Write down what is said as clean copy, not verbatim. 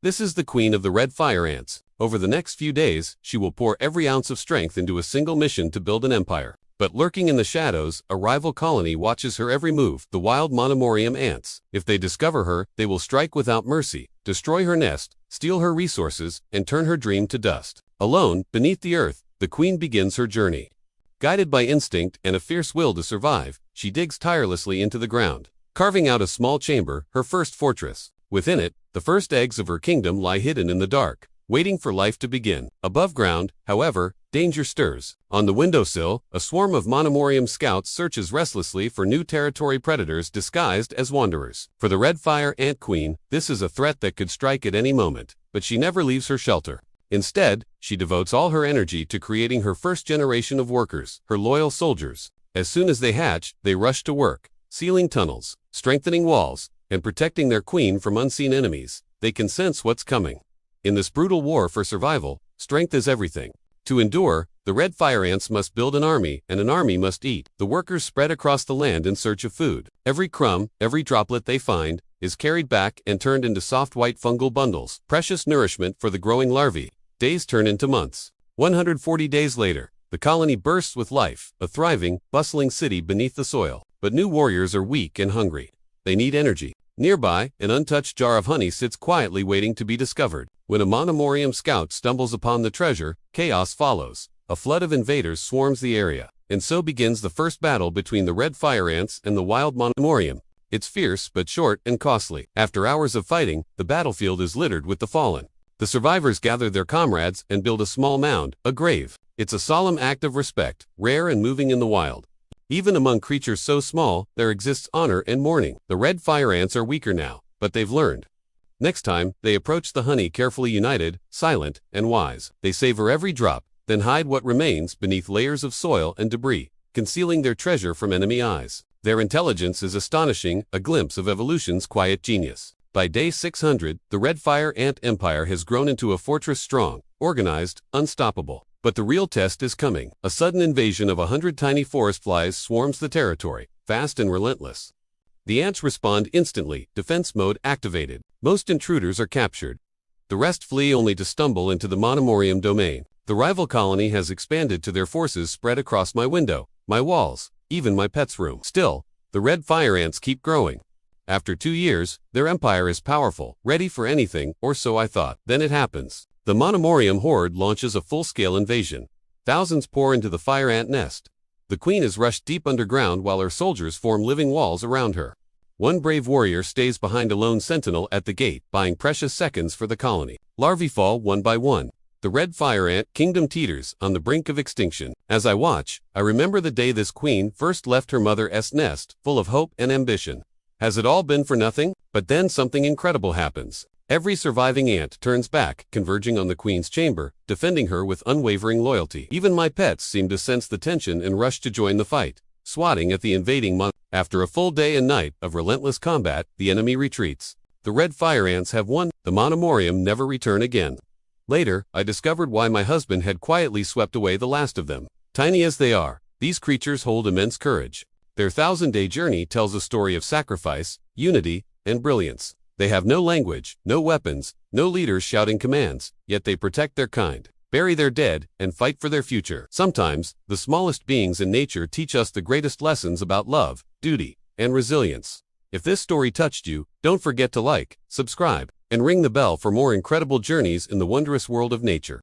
This is the queen of the red fire ants. Over the next few days, she will pour every ounce of strength into a single mission to build an empire. But lurking in the shadows, a rival colony watches her every move, the wild Monomorium ants. If they discover her, they will strike without mercy, destroy her nest, steal her resources, and turn her dream to dust. Alone, beneath the earth, the queen begins her journey. Guided by instinct and a fierce will to survive, she digs tirelessly into the ground, carving out a small chamber, her first fortress. Within it, the first eggs of her kingdom lie hidden in the dark, waiting for life to begin. Above ground, however, danger stirs. On the windowsill, a swarm of Monomorium scouts searches restlessly for new territory predators disguised as wanderers. For the red fire ant queen, this is a threat that could strike at any moment, but she never leaves her shelter. Instead, she devotes all her energy to creating her first generation of workers, her loyal soldiers. As soon as they hatch, they rush to work, sealing tunnels, strengthening walls, and protecting their queen from unseen enemies. They can sense what's coming. In this brutal war for survival, strength is everything. To endure, the red fire ants must build an army, and an army must eat. The workers spread across the land in search of food. Every crumb, every droplet they find, is carried back and turned into soft white fungal bundles, precious nourishment for the growing larvae. Days turn into months. 140 days later, the colony bursts with life, a thriving, bustling city beneath the soil. But new warriors are weak and hungry. They need energy. Nearby, an untouched jar of honey sits quietly waiting to be discovered. When a Monomorium scout stumbles upon the treasure, chaos follows. A flood of invaders swarms the area. And so begins the first battle between the red fire ants and the wild Monomorium. It's fierce but short and costly. After hours of fighting, the battlefield is littered with the fallen. The survivors gather their comrades and build a small mound, a grave. It's a solemn act of respect, rare and moving in the wild. Even among creatures so small, there exists honor and mourning. The red fire ants are weaker now, but they've learned. Next time, they approach the honey carefully united, silent, and wise. They savor every drop, then hide what remains beneath layers of soil and debris, concealing their treasure from enemy eyes. Their intelligence is astonishing, a glimpse of evolution's quiet genius. By day 600, the red fire ant empire has grown into a fortress strong, organized, unstoppable. But the real test is coming. A sudden invasion of 100 tiny forest flies swarms the territory, fast and relentless. The ants respond instantly, defense mode activated. Most intruders are captured. The rest flee only to stumble into the Monomorium domain. The rival colony has expanded to their forces spread across my window, my walls, even my pet's room. Still, the red fire ants keep growing. After 2 years, their empire is powerful, ready for anything, or so I thought. Then it happens. The Monomorium horde launches a full-scale invasion. Thousands pour into the fire ant nest. The queen is rushed deep underground while her soldiers form living walls around her. One brave warrior stays behind a lone sentinel at the gate, buying precious seconds for the colony. Larvae fall one by one. The red fire ant kingdom teeters on the brink of extinction. As I watch, I remember the day this queen first left her mother's nest, full of hope and ambition. Has it all been for nothing? But then something incredible happens. Every surviving ant turns back, converging on the queen's chamber, defending her with unwavering loyalty. Even my pets seem to sense the tension and rush to join the fight, swatting at the invading monster. After a full day and night of relentless combat, the enemy retreats. The red fire ants have won. The Monomorium never return again. Later, I discovered why my husband had quietly swept away the last of them. Tiny as they are, these creatures hold immense courage. Their 1,000-day journey tells a story of sacrifice, unity, and brilliance. They have no language, no weapons, no leaders shouting commands, yet they protect their kind, bury their dead, and fight for their future. Sometimes, the smallest beings in nature teach us the greatest lessons about love, duty, and resilience. If this story touched you, don't forget to like, subscribe, and ring the bell for more incredible journeys in the wondrous world of nature.